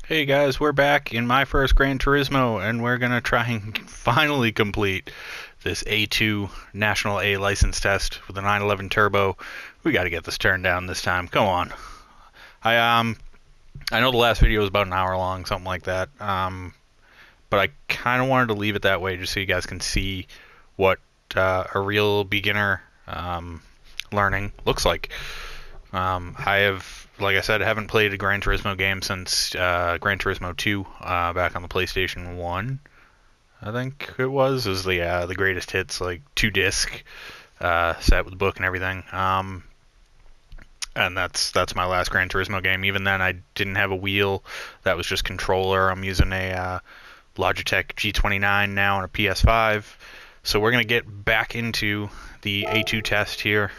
Hey guys, we're back in my first Gran Turismo, and we're gonna try and finally complete this A2 National A license test with a 911 turbo. We gotta get this turned down this time. Come on. I know the last video was about an hour long, something like that. But I kind of wanted to leave it that way just so you guys can see what a real beginner learning looks like. I have, like I said, haven't played a Gran Turismo game since Gran Turismo 2 back on the PlayStation 1. I think it was the greatest hits, like 2-disc set with the book and everything. And that's my last Gran Turismo game. Even then, I didn't have a wheel. That was just controller. I'm using a Logitech G29 now on a PS5. So we're gonna get back into the A2 test here,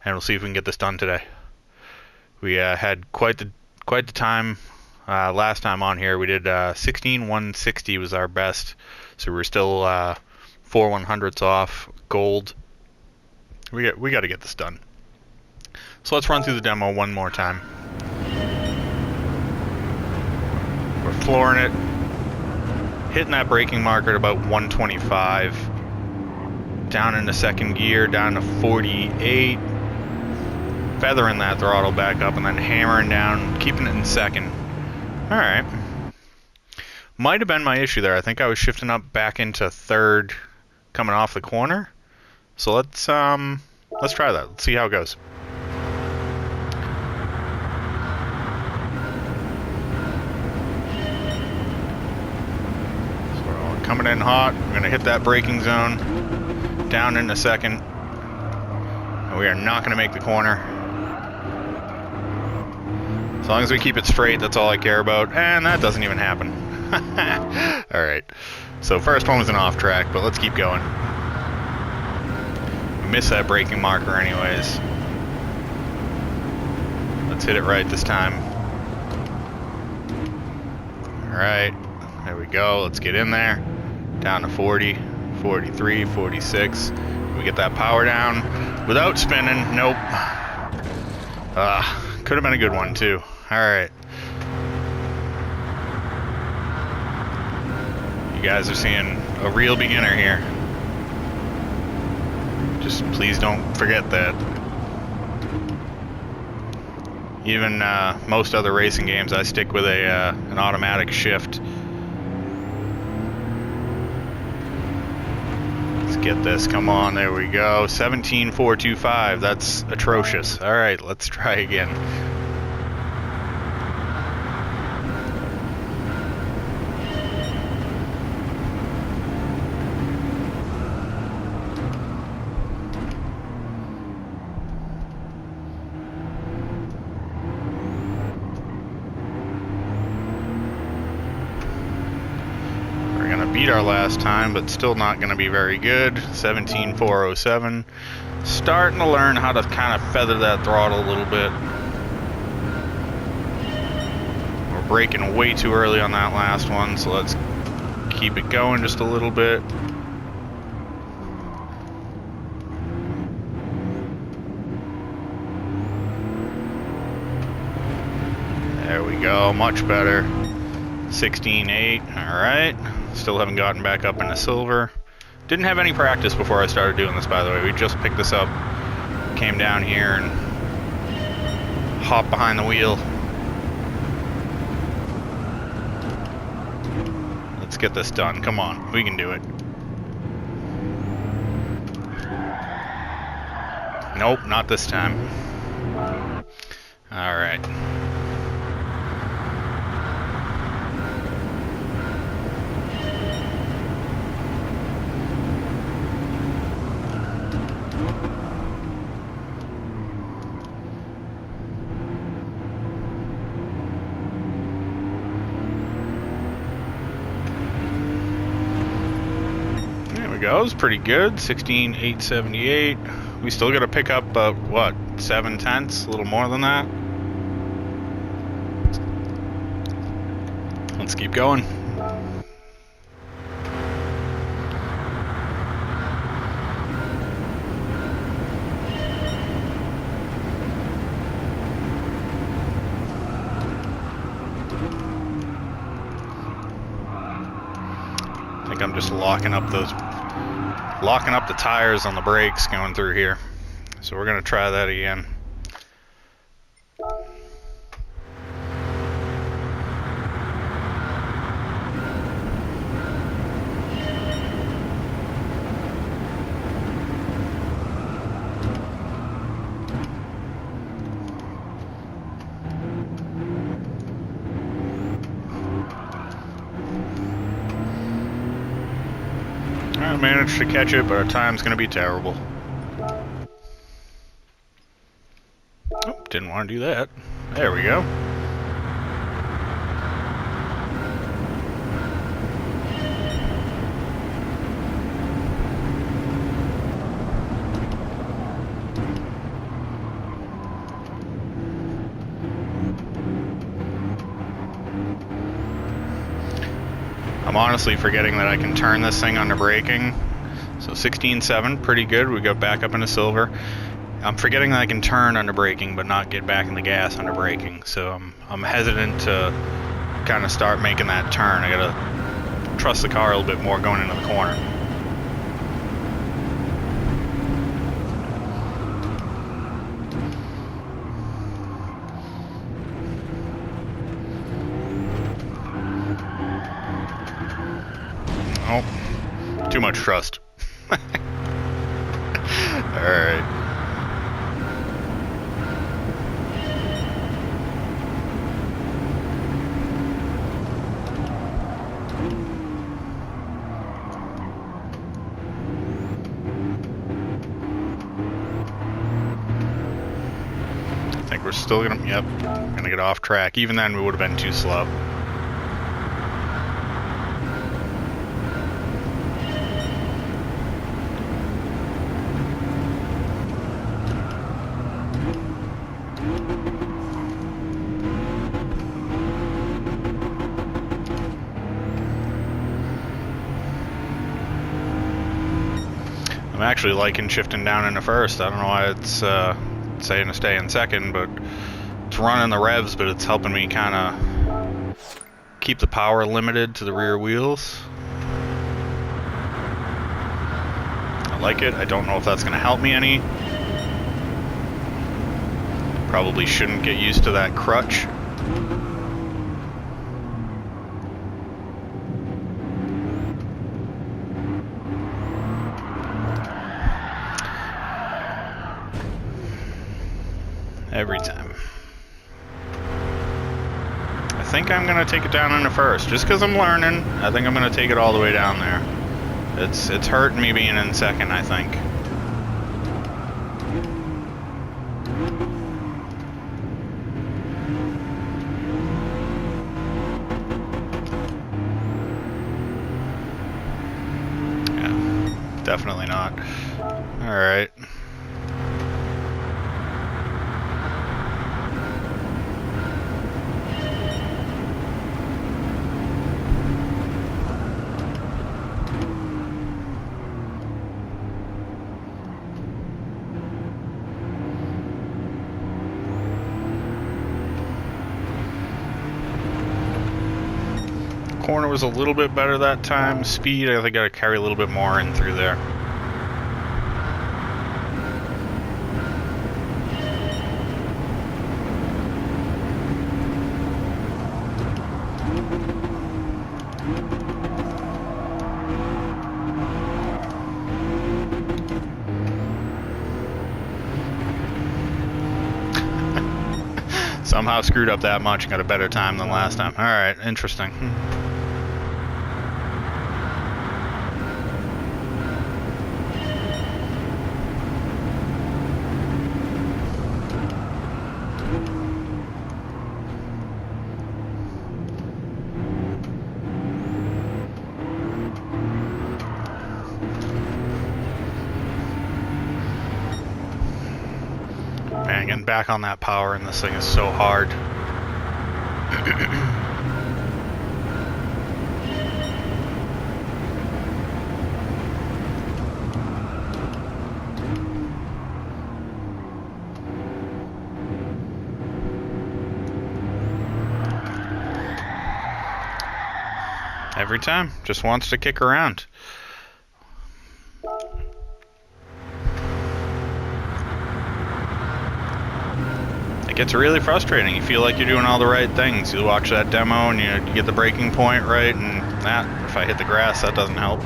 and we'll see if we can get this done today. We had quite the time last time on here. We did 16,160 was our best, so we're still 4/100ths off gold. We got to get this done. So let's run through the demo one more time. We're flooring it, hitting that braking marker at about 125. Down into second gear, down to 48. Feathering that throttle back up and then hammering down, keeping it in second. Alright. Might have been my issue there. I think I was shifting up back into third coming off the corner. So let's try that. Let's see how it goes. So coming in hot. We're going to hit that braking zone. Down into second. And we are not going to make the corner. As long as we keep it straight, that's all I care about. And that doesn't even happen. Alright. So first one was an off track, but let's keep going. We missed that braking marker anyways. Let's hit it right this time. Alright. There we go. Let's get in there. Down to 40, 43, 46. We get that power down without spinning. Nope. Could have been a good one too. Alright. You guys are seeing a real beginner here. Just please don't forget that. Even most other racing games, I stick with an automatic shift. Let's get this. Come on, there we go. 17,425. That's atrocious. Alright, let's try again. Beat our last time, but still not going to be very good. 17,407. Starting to learn how to kind of feather that throttle a little bit. We're braking way too early on that last one, so let's keep it going just a little bit. There we go, much better. 16.8, alright. Still haven't gotten back up into silver. Didn't have any practice before I started doing this, by the way. We just picked this up, came down here and hopped behind the wheel. Let's get this done. Come on, we can do it. Nope, not this time. Alright. Goes pretty good. 16,878. We still got to pick up what, 7/10, a little more than that. Let's keep going. think I'm just locking up the tires on the brakes going through here. So we're gonna try that again. I managed to catch it, but our time's going to be terrible. Oh, didn't want to do that. There we go. I'm honestly forgetting that I can turn this thing under braking. So 16.7, pretty good. We go back up into silver. I'm forgetting that I can turn under braking but not get back in the gas under braking. So I'm hesitant to kind of start making that turn. I gotta trust the car a little bit more going into the corner. Oh, too much trust. Alright. I think we're still gonna get off track. Even then we would have been too slow. I'm actually liking shifting down into first. I don't know why it's saying to stay in second, but it's running the revs, but it's helping me kind of keep the power limited to the rear wheels. I like it. I don't know if that's going to help me any. Probably shouldn't get used to that crutch. Every time. I think I'm gonna take it down into first, just because I'm learning. I think I'm gonna take it all the way down there. It's hurting me being in second, I think. Yeah, definitely not. All right. Corner was a little bit better that time. Speed, I think I gotta carry a little bit more in through there. Somehow screwed up that much and got a better time than last time. Alright, interesting. Man, getting back on that power in this thing is so hard. Every time. Just wants to kick around. It gets really frustrating. You feel like you're doing all the right things. You watch that demo and you get the braking point right, and that, if I hit the grass, that doesn't help.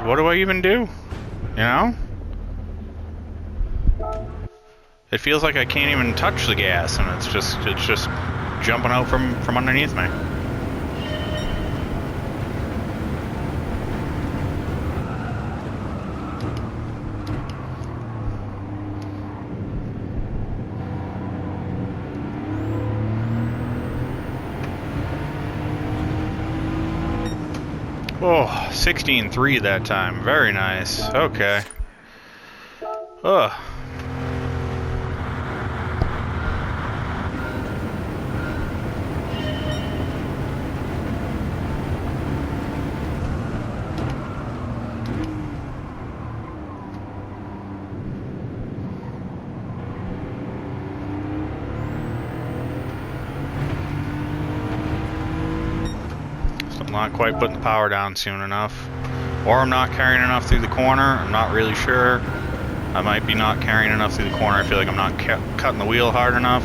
What do I even do? You know? It feels like I can't even touch the gas, and it's just jumping out from underneath me. Oh, 16.3 that time. Very nice. Okay. Ugh. Not quite putting the power down soon enough. Or I'm not carrying enough through the corner. I'm not really sure. I might be not carrying enough through the corner. I feel like I'm not cutting the wheel hard enough.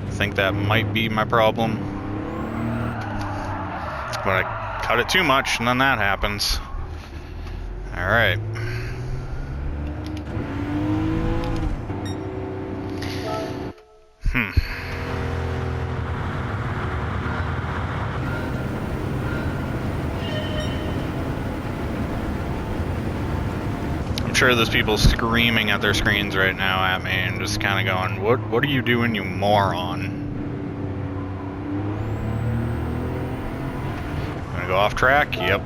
I think that might be my problem. But I cut it too much and then that happens. Alright. I'm sure there's people screaming at their screens right now at me and just kind of going, what are you doing, you moron? Gonna go off track? Yep.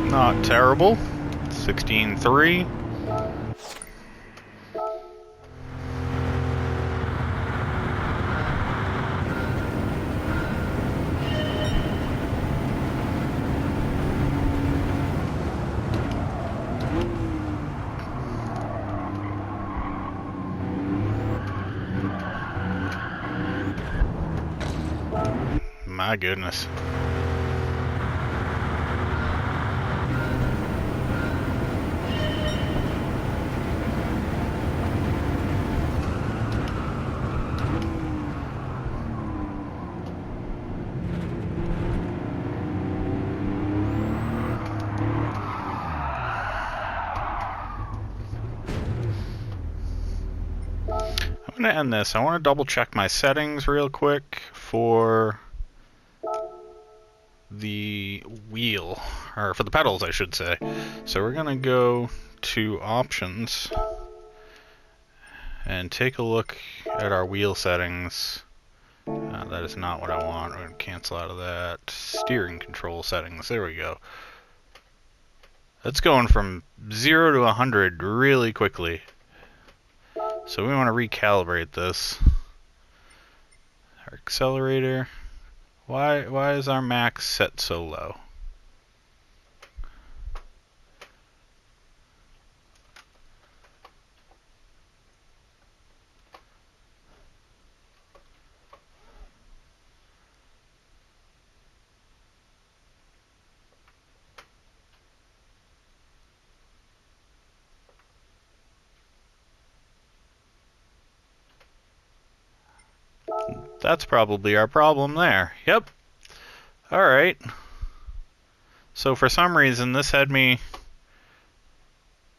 Not terrible. 16.3. My goodness. I'm going to end this. I want to double check my settings real quick for the wheel, or for the pedals I should say. So we're going to go to options and take a look at our wheel settings. That is not what I want. We're going to cancel out of that. Steering control settings. There we go. That's going from 0 to 100 really quickly. So we want to recalibrate this. Our accelerator. Why is our max set so low? That's probably our problem there. Yep. Alright. So for some reason this had me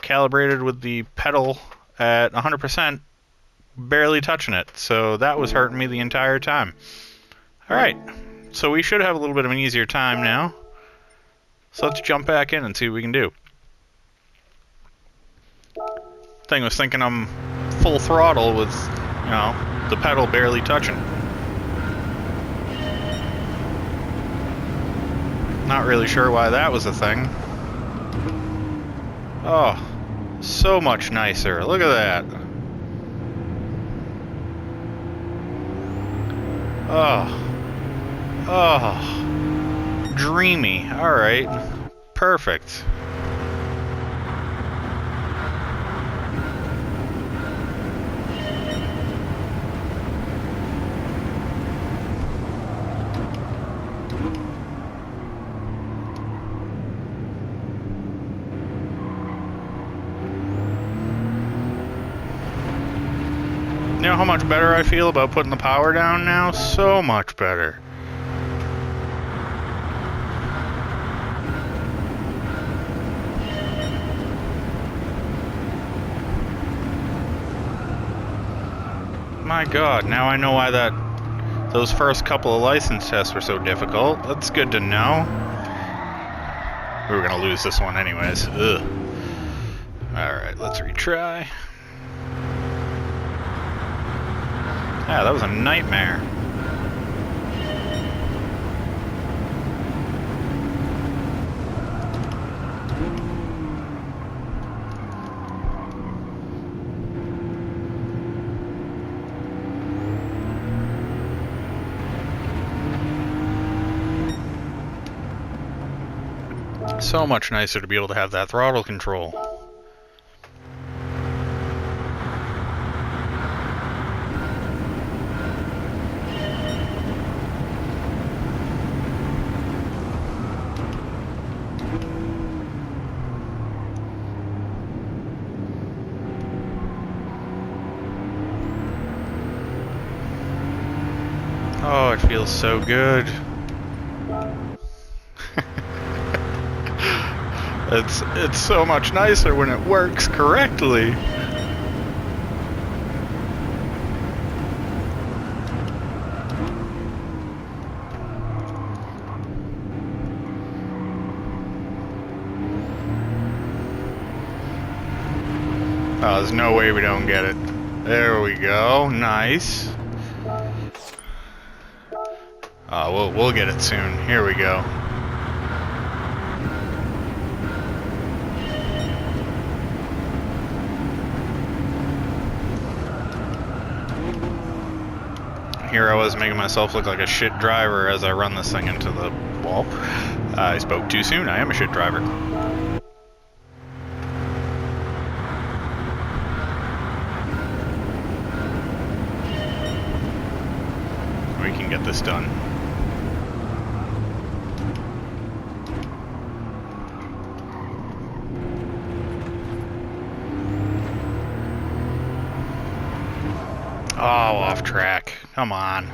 calibrated with the pedal at 100%, barely touching it, so that was hurting me the entire time. Alright, so we should have a little bit of an easier time now. So let's jump back in and see what we can do. Thing was thinking I'm full throttle with, you know, the pedal barely touching. Not really sure why that was a thing. Oh, so much nicer. Look at that. Oh. Oh. Dreamy. Alright. Perfect. You know how much better I feel about putting the power down now? So much better. My God, now I know why those first couple of license tests were so difficult. That's good to know. We were gonna lose this one anyways. Ugh. Alright, let's retry. Yeah, that was a nightmare. So much nicer to be able to have that throttle control. Oh, it feels so good. It's so much nicer when it works correctly. Oh, there's no way we don't get it. There we go. Nice. Oh, we'll get it soon. Here we go. Here I was making myself look like a shit driver as I run this thing into the wall. I spoke too soon. I am a shit driver. We can get this done. Oh, off track. Come on.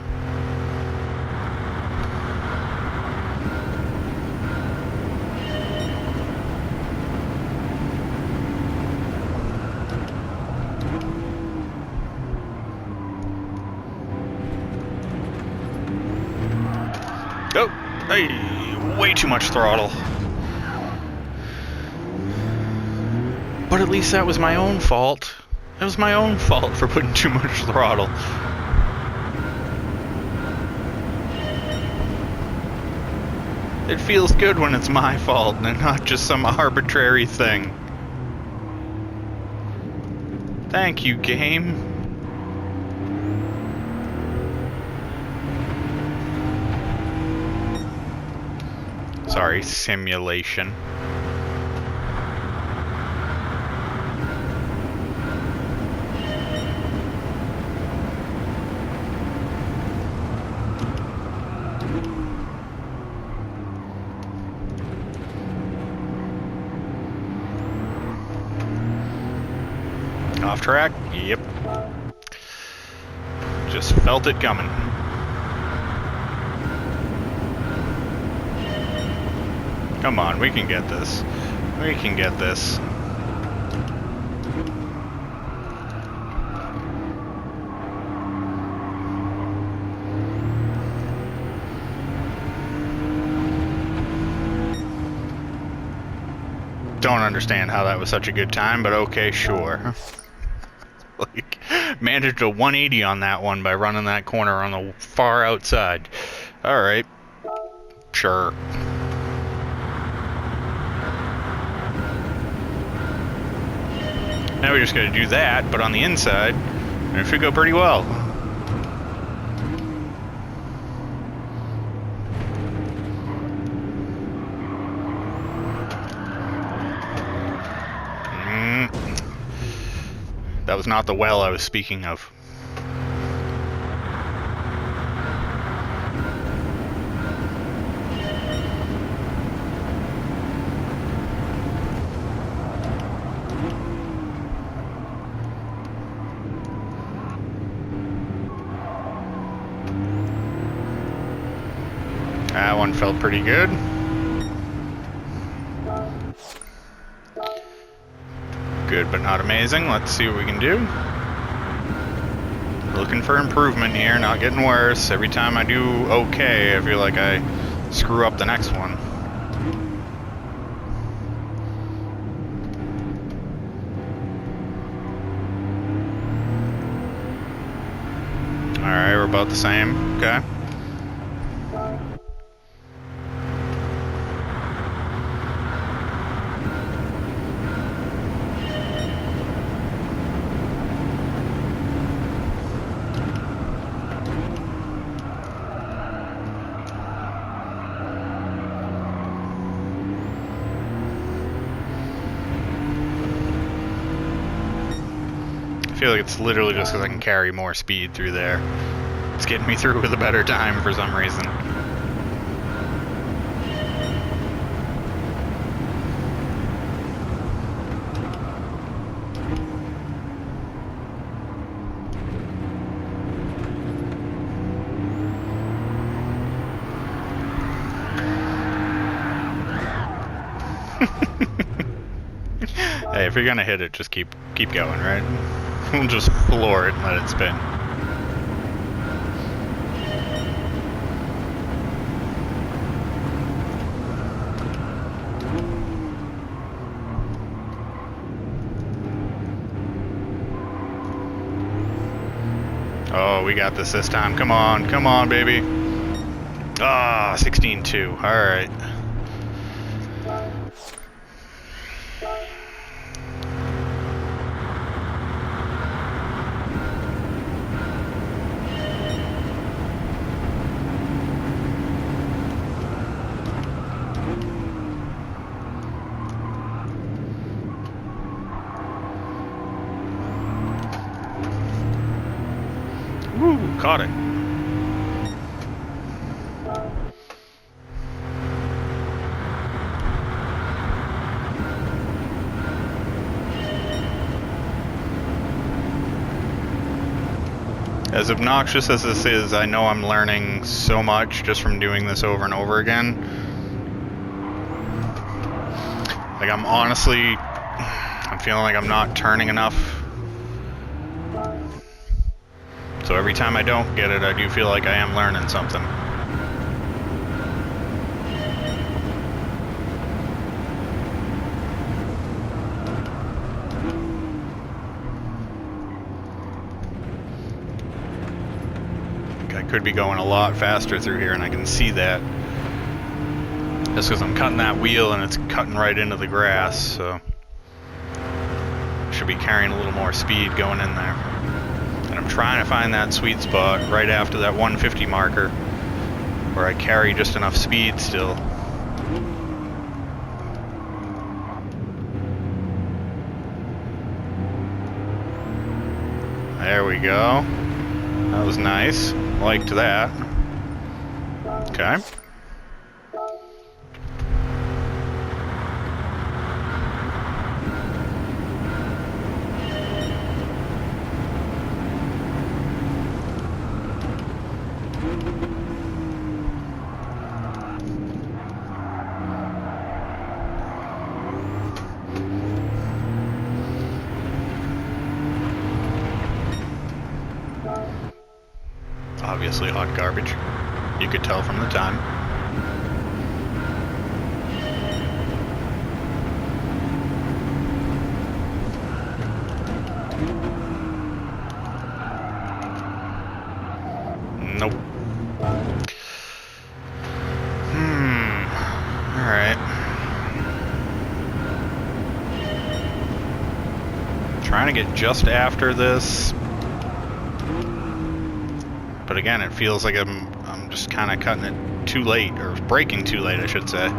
Oh, hey, way too much throttle. But at least that was my own fault. It was my own fault for putting too much throttle. It feels good when it's my fault and not just some arbitrary thing. Thank you, game. Sorry, simulation. Off track? Yep. Just felt it coming. Come on, we can get this. We can get this. don't understand how that was such a good time, but okay, sure. Like, managed a 180 on that one by running that corner on the far outside. Alright. Sure. Now we just gotta do that, but on the inside, and it should go pretty well. That was not the well I was speaking of. That one felt pretty good. Good, but not amazing. Let's see what we can do. Looking for improvement here, not getting worse. Every time I do okay, I feel like I screw up the next one. Alright, we're about the same. Okay. I feel like it's literally just because I can carry more speed through there. It's getting me through with a better time for some reason. Hey, if you're gonna hit it, just keep going, right? We'll just floor it and let it spin. Oh, we got this time. Come on, baby. Ah, 16-2. All right. Woo, caught it. As obnoxious as this is, I know I'm learning so much just from doing this over and over again. Like, I'm feeling like I'm not turning enough. So every time I don't get it, I do feel like I am learning something. I could be going a lot faster through here, and I can see that. Just because I'm cutting that wheel and it's cutting right into the grass, so should be carrying a little more speed going in there. And I'm trying to find that sweet spot right after that 150 marker where I carry just enough speed still. There we go. That was nice. Liked that. Okay. Obviously hot garbage. You could tell from the time. Nope. Alright. Trying to get just after this. But again, it feels like I'm just kind of cutting it too late, or braking too late, I should say.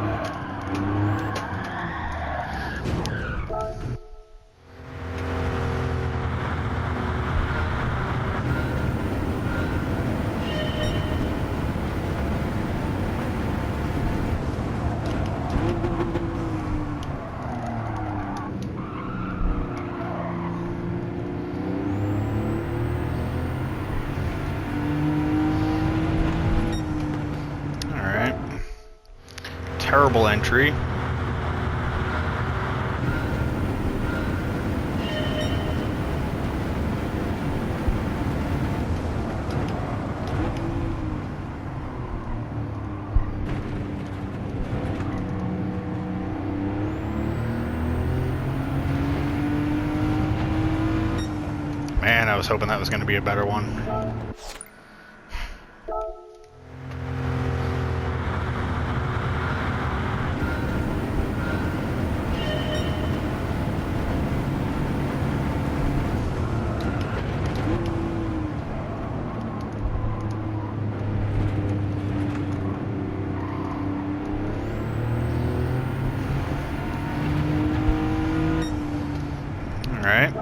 Terrible entry. Man, I was hoping that was going to be a better one. Alright.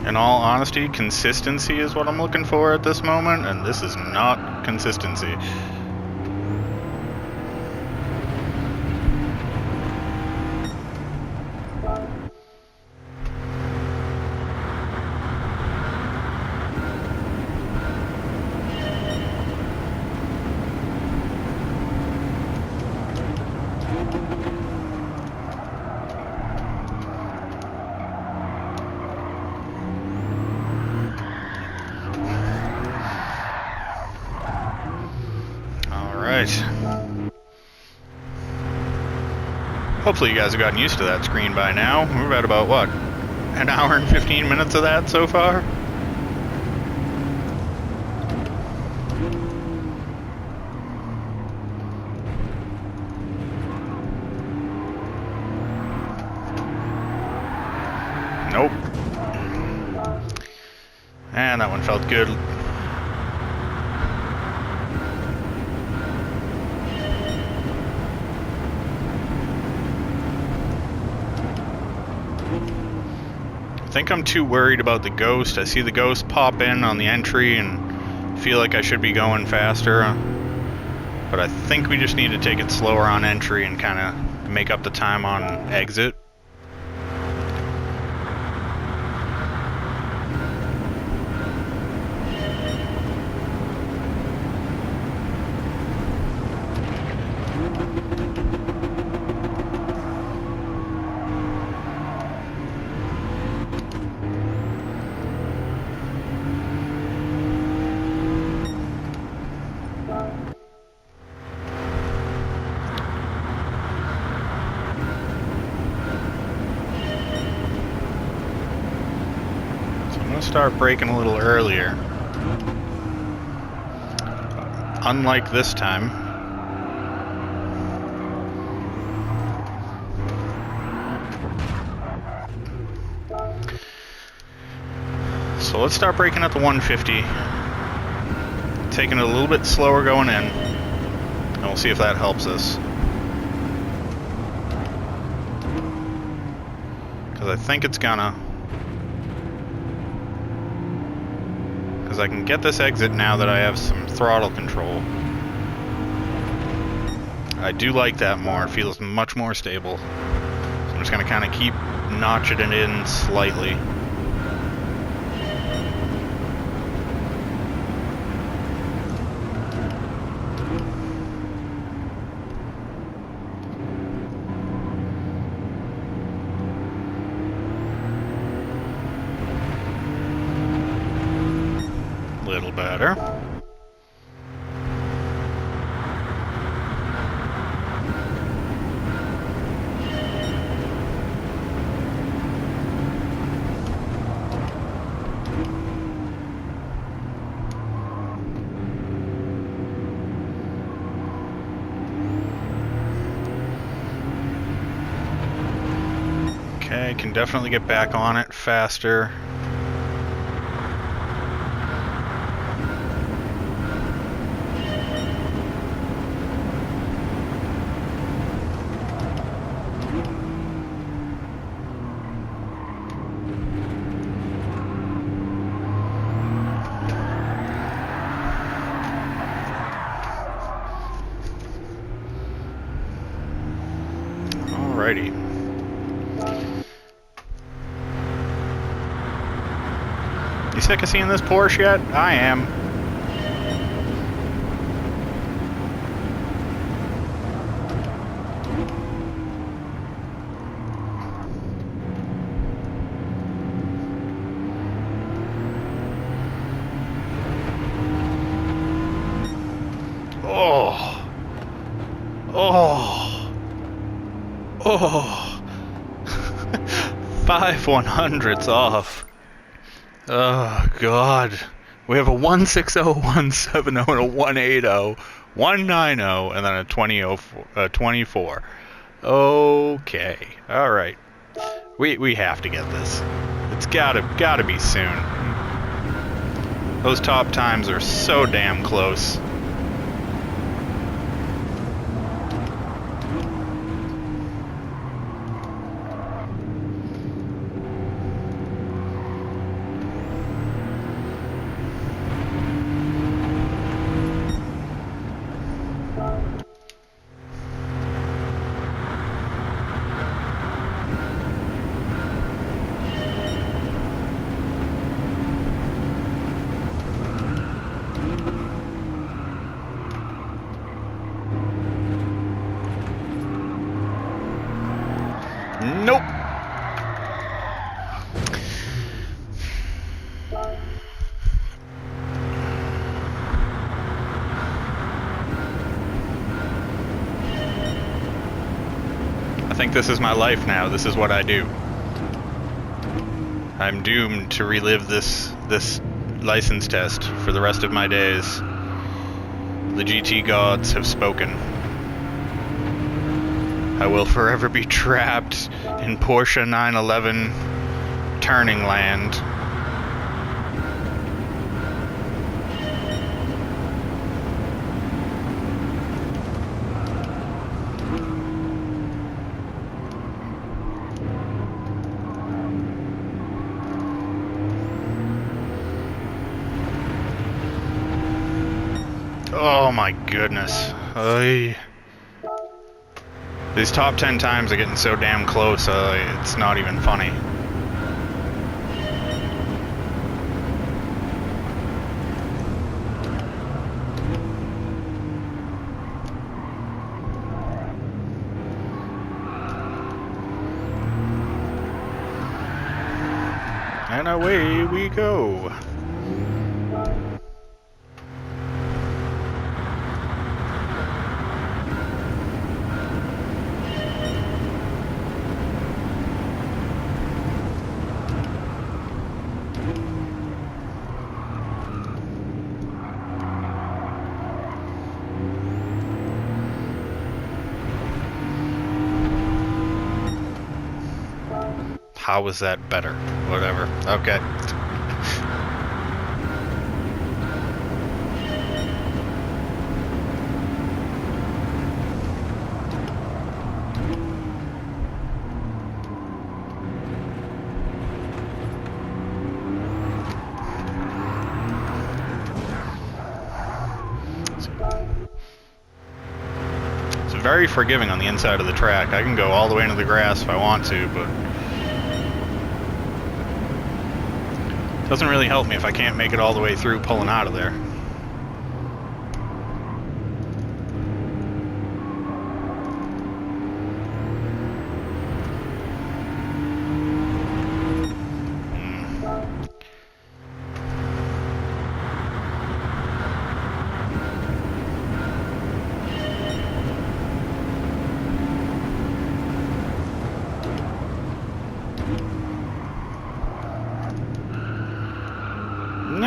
In all honesty, consistency is what I'm looking for at this moment, and this is not consistency. Hopefully you guys have gotten used to that screen by now. We've had about, what, an hour and 15 minutes of that so far? Nope. And that one felt good. I think I'm too worried about the ghost. I see the ghost pop in on the entry and feel like I should be going faster. But I think we just need to take it slower on entry and kind of make up the time on exit. Start braking a little earlier. Unlike this time. So let's start braking at the 150. Taking it a little bit slower going in. And we'll see if that helps us. Because I think it's gonna. I can get this exit now that I have some throttle control. I do like that more. It feels much more stable. So I'm just going to kind of keep notching it in slightly. Little better. Okay, can definitely get back on it faster. Alrighty. You sick of seeing this Porsche yet? I am. Oh. Oh. Oh. 5 100s off. Oh, God. We have a 160, 170, and a 180, 190, and then a 24. Okay. All right. We have to get this. It's gotta be soon. Those top times are so damn close. Nope. I think this is my life now. This is what I do. I'm doomed to relive this license test for the rest of my days. The GT gods have spoken. I will forever be trapped in Porsche 911 turning land. Oh my goodness. These top 10 times are getting so damn close, it's not even funny. And away we go. How was that better? Whatever. Okay. It's very forgiving on the inside of the track. I can go all the way into the grass if I want to, but doesn't really help me if I can't make it all the way through pulling out of there.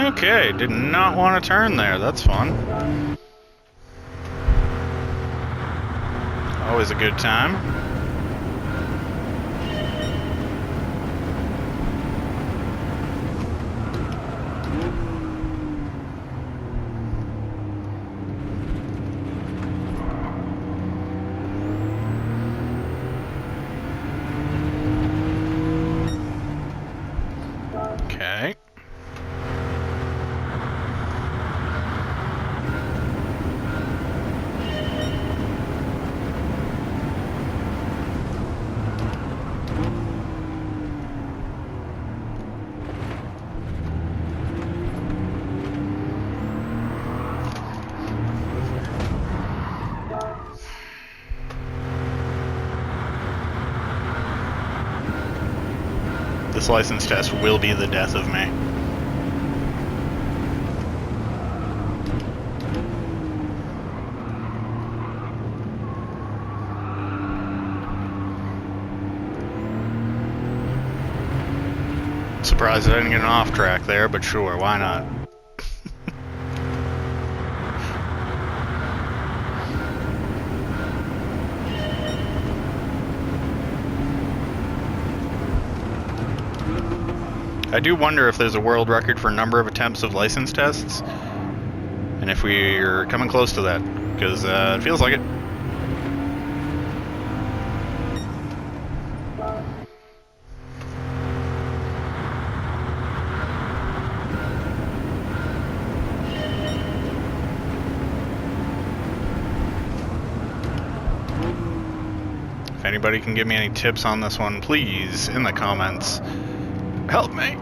Okay, did not want to turn there. That's fun. Always a good time. Okay. This license test will be the death of me. Surprised I didn't get an off track there, but sure, why not? I do wonder if there's a world record for number of attempts of license tests, and if we're coming close to that, because it feels like it. If anybody can give me any tips on this one, please, in the comments. Help me!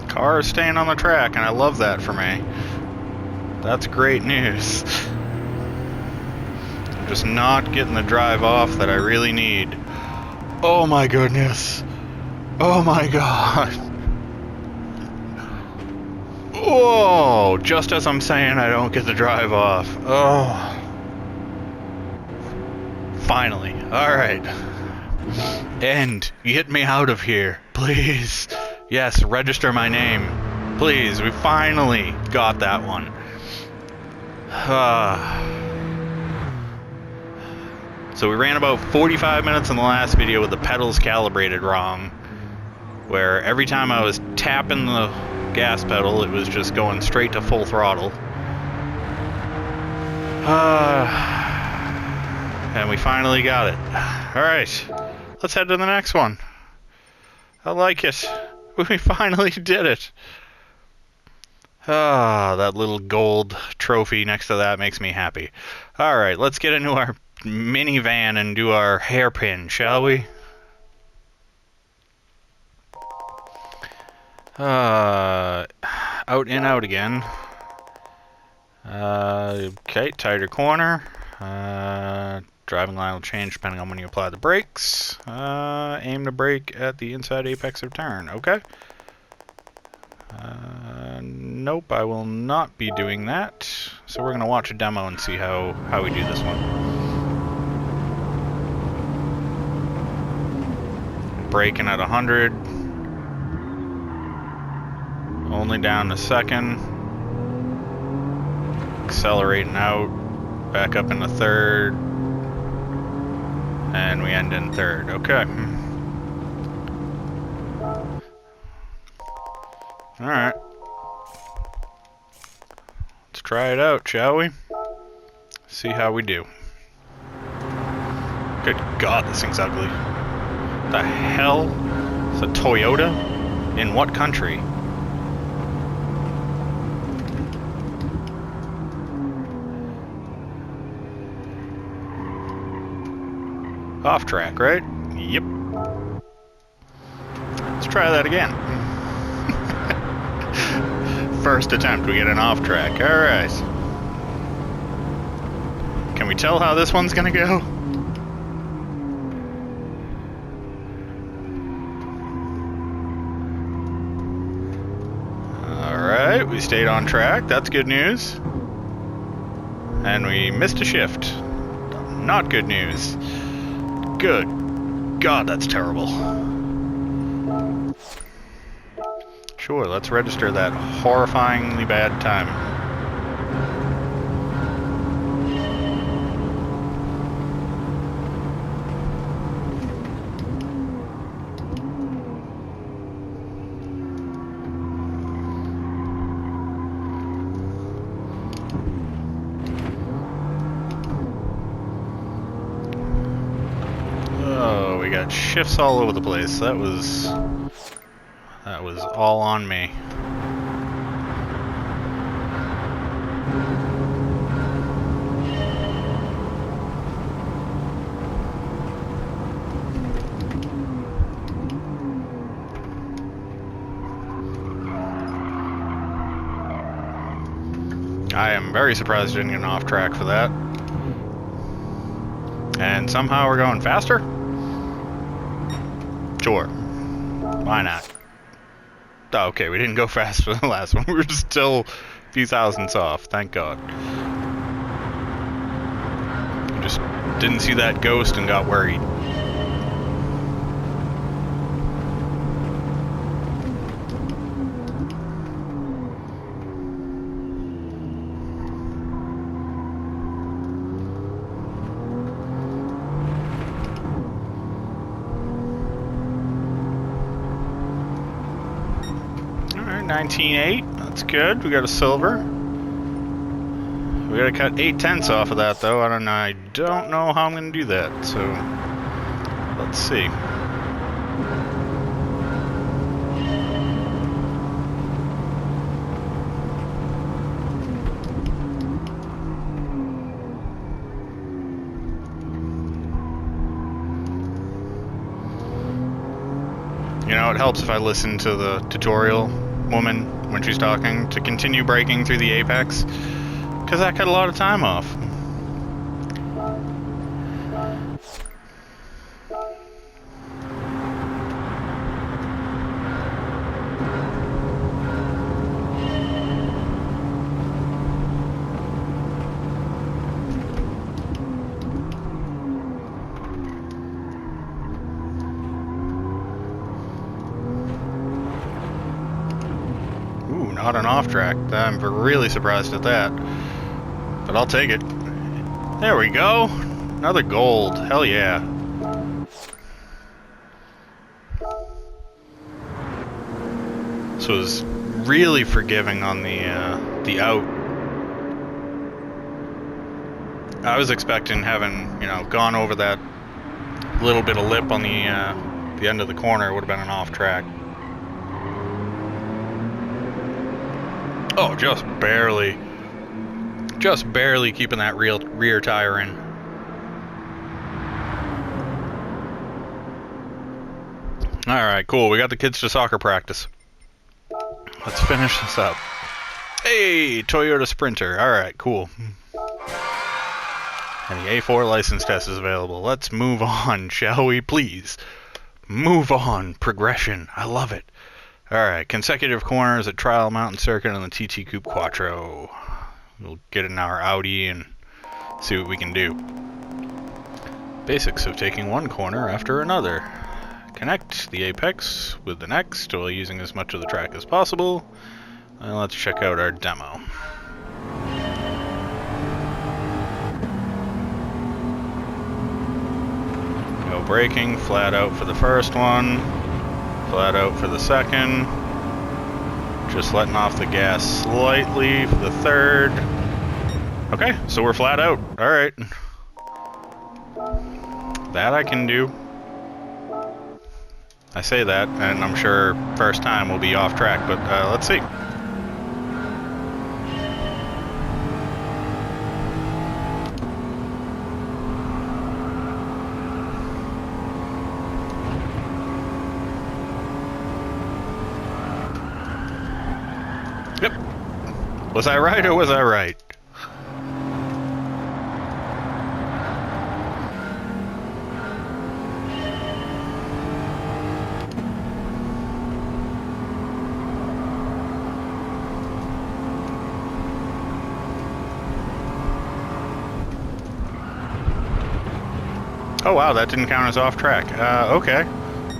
Car is staying on the track, and I love that for me. That's great news. I'm just not getting the drive off that I really need. Oh my goodness. Oh my god. Whoa! Just as I'm saying I don't get the drive off. Oh. Finally. Alright. End. Get me out of here. Please. Yes, register my name. Please, we finally got that one. So we ran about 45 minutes in the last video with the pedals calibrated wrong, where every time I was tapping the gas pedal, it was just going straight to full throttle. And we finally got it. Alright, let's head to the next one. I like it. We finally did it. That little gold trophy next to that makes me happy. Alright, let's get into our minivan and do our hairpin, shall we? Out and out again. Okay, tighter corner. Driving line will change depending on when you apply the brakes. Aim to brake at the inside apex of turn. Okay. Nope, I will not be doing that. So we're going to watch a demo and see how we do this one. Braking at 100. Only down to second. Accelerating out. Back up into third. And we end in third. Okay. Alright. Let's try it out, shall we? See how we do. Good God, this thing's ugly. The hell? It's a Toyota? In what country? Off track, right? Yep. Let's try that again. First attempt, we get an off track. Alright. Can we tell how this one's gonna go? Alright, we stayed on track. That's good news. And we missed a shift. Not good news. Good God, that's terrible. Sure, let's register that horrifyingly bad time. Oh, we got shifts all over the place. That was all on me. I am very surprised I didn't get an off track for that. And somehow we're going faster? Sure. Why not? Oh, okay, we didn't go fast for the last one. We were still a few thousandths off, thank God. We just didn't see that ghost and got worried. Alright, 19.8, that's good. We got a silver. We gotta cut 0.8 off of that though. I don't know how I'm gonna do that, so let's see. You know, it helps if I listen to the tutorial woman when she's talking to continue braking through the apex, because that cut a lot of time off. Not an off track. I'm really surprised at that. But I'll take it. There we go. Another gold. Hell yeah. This was really forgiving on the out. I was expecting having, you know, gone over that little bit of lip on the end of the corner, it would have been an off track. Oh, just barely keeping that rear tire in. Alright, cool. We got the kids to soccer practice. Let's finish this up. Hey, Toyota Sprinter. Alright, cool. And the A4 license test is available. Let's move on, shall we, please? Move on. Progression. I love it. Alright, consecutive corners at Trial Mountain Circuit on the TT Coupe Quattro. We'll get in our Audi and see what we can do. Basics of taking one corner after another. Connect the apex with the next while using as much of the track as possible. And let's check out our demo. No braking, flat out for the first one. Flat out for the second. Just letting off the gas slightly for the third. Okay, so we're flat out. Alright. That I can do. I say that, and I'm sure first time will be off track, but let's see. Was I right or was I right? Oh wow, that didn't count as off track. Okay.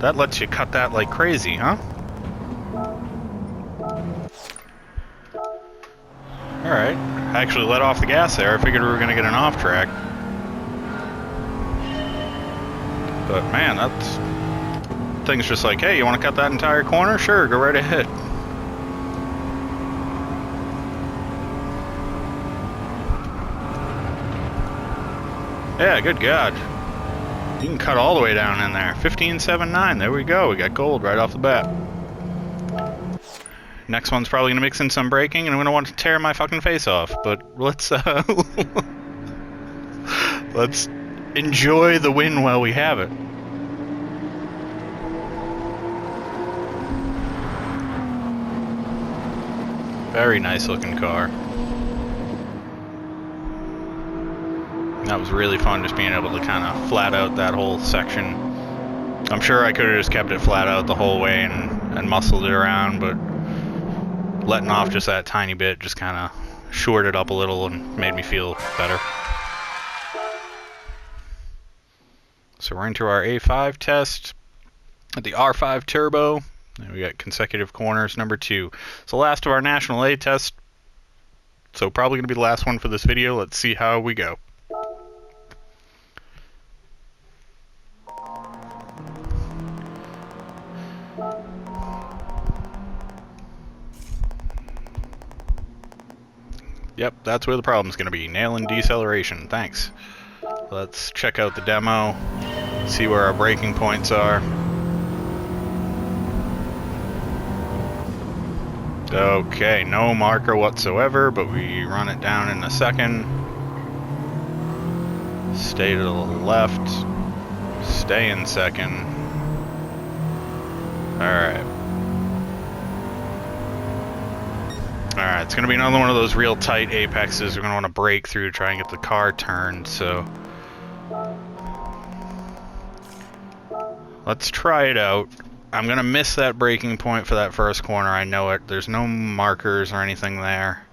That lets you cut that like crazy, huh? Alright. I actually let off the gas there. I figured we were going to get an off track. But man, that thing's just like, hey, you want to cut that entire corner? Sure, go right ahead. Yeah, good God. You can cut all the way down in there. 15.79. There we go. We got gold right off the bat. Next one's probably going to mix in some braking, and I'm going to want to tear my fucking face off. But let's let's enjoy the win while we have it. Very nice looking car. That was really fun, just being able to kind of flat out that whole section. I'm sure I could have just kept it flat out the whole way and muscled it around, but letting off just that tiny bit just kind of shored it up a little and made me feel better. So we're into our A5 test at the R5 Turbo. And we got consecutive corners, number 2. It's the last of our National A test, so probably going to be the last one for this video. Let's see how we go. Yep, that's where the problem's going to be. Nailing deceleration. Thanks. Let's check out the demo, see where our braking points are. Okay, no marker whatsoever, but we run it down in a second. Stay to the left. Stay in second. Alright. Alright, it's going to be another one of those real tight apexes. We're going to want to brake through to try and get the car turned, so let's try it out. I'm going to miss that braking point for that first corner. I know it. There's no markers or anything there.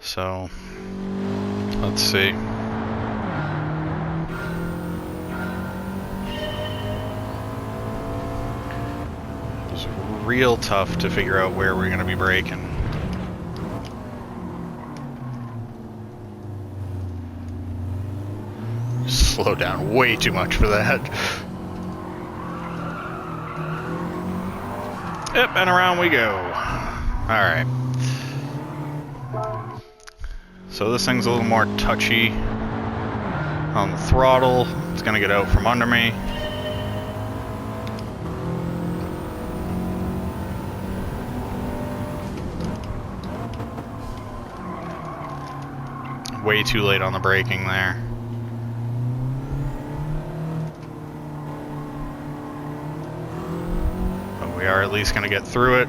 So, let's see. It's real tough to figure out where we're going to be braking. Slow down way too much for that. Yep, and around we go. Alright. So this thing's a little more touchy on the throttle. It's gonna get out from under me. Way too late on the braking there. We are at least going to get through it.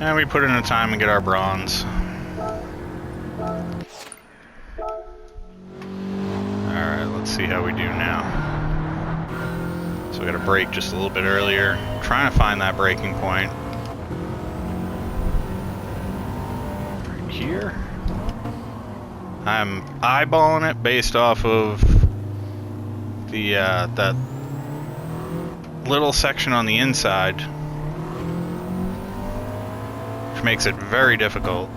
And we put in a time and get our bronze. Alright, let's see how we do now. So we got to brake just a little bit earlier. Trying to find that braking point. Right here. I'm eyeballing it based off of the that little section on the inside, which makes it very difficult,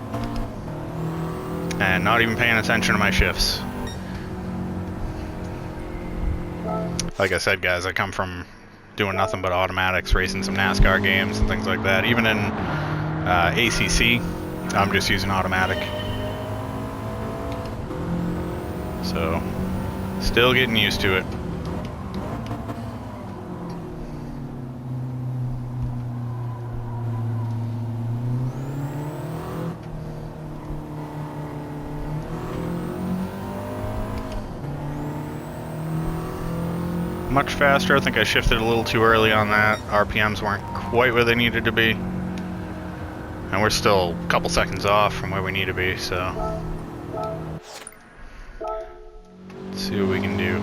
and not even paying attention to my shifts. Like I said, guys, I come from doing nothing but automatics, racing some NASCAR games and things like that. Even in ACC, I'm just using automatic. So, still getting used to it. much faster. I think I shifted a little too early on that. RPMs weren't quite where they needed to be. And we're still a couple seconds off from where we need to be, so... Let's see what we can do.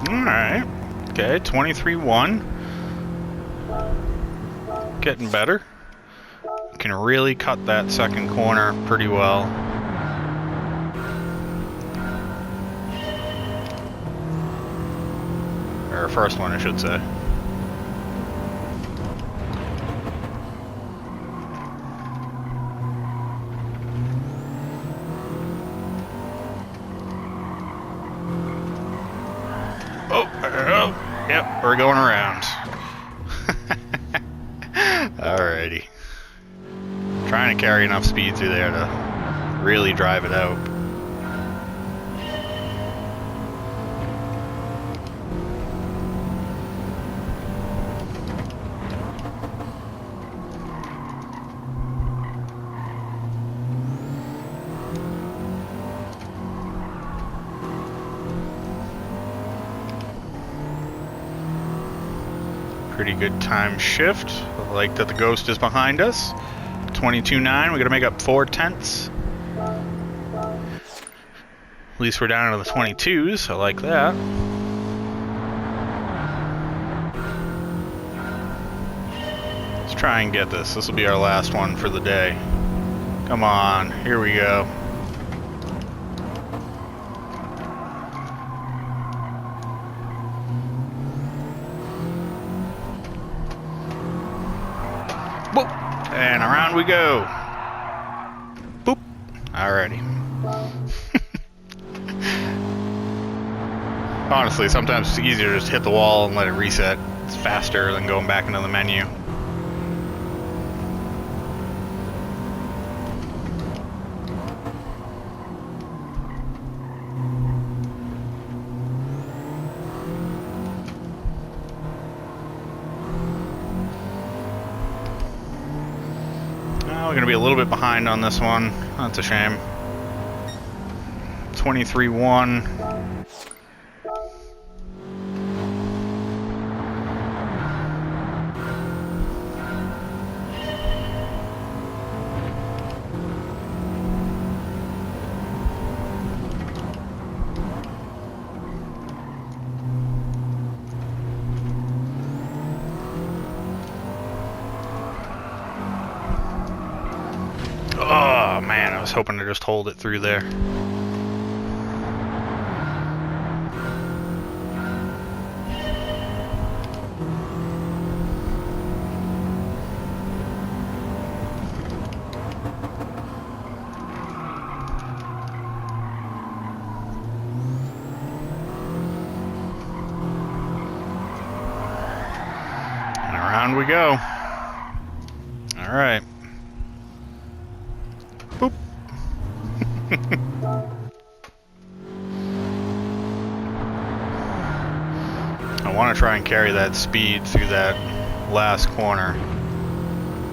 Alright. Okay, 23-1. Getting better. Can really cut that second corner pretty well. Or first one, I should say. Yep, we're going around. Alrighty. Trying to carry enough speed through there to really drive it out. Pretty good time shift. I like that the Ghost is behind us. 22.9. We got to make up 4/10. At least we're down to the 22s. I like that. Let's try and get this. This will be our last one for the day. Come on. Here we go. And around we go. Boop. Alrighty. Honestly, sometimes it's easier to just hit the wall and let it reset. It's faster than going back into the menu. We're going to be a little bit behind on this one. That's a shame. 23-1. Oh man, I was hoping to just hold it through there. And around we go. All right. Boop. I want to try and carry that speed through that last corner.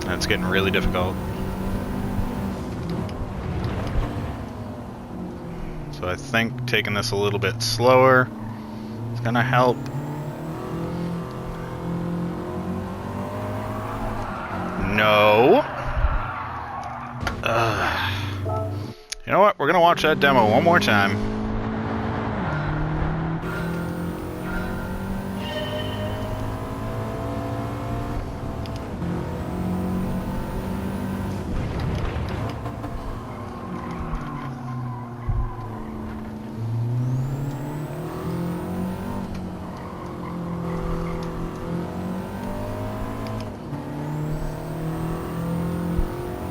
That's getting really difficult. So I think taking this a little bit slower is going to help. No. You know what? We're gonna watch that demo one more time.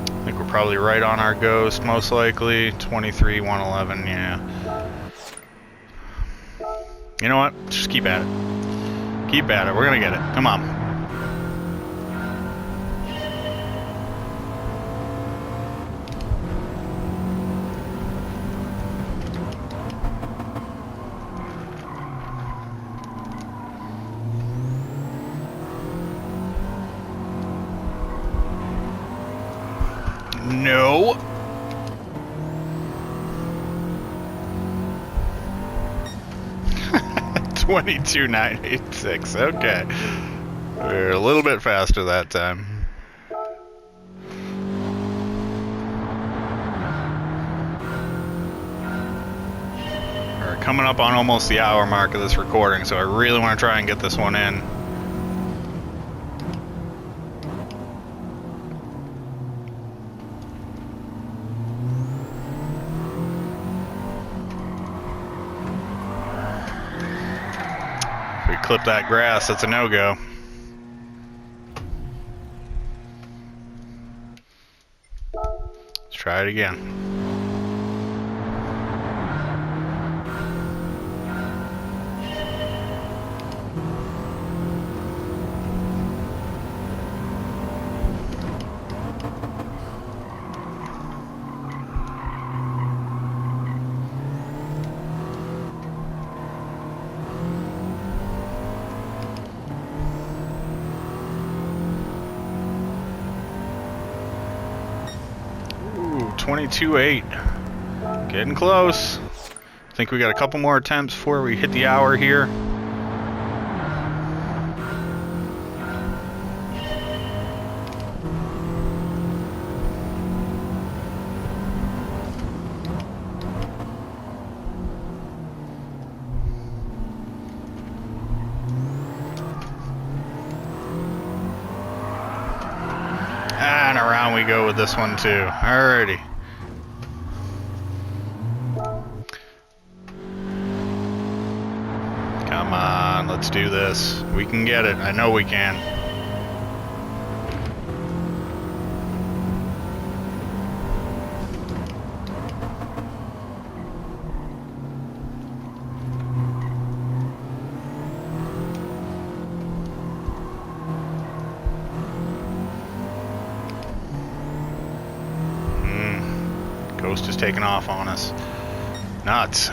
I think we're probably right on our Ghost, most likely. 23-111, yeah. You know what? Just keep at it. Keep at it. We're gonna get it. Come on. No. $22,986. Okay. We're a little bit faster that time. We're coming up on almost the hour mark of this recording, so I really want to try and get this one in. If we clip that grass, that's a no-go. Let's try it again. Ooh, 22.8. Getting close. I think we got a couple more attempts before we hit the hour here. And around we go with this one too. Alrighty. Come on, let's do this. We can get it. I know we can. Ghost is taking off on us. Nuts.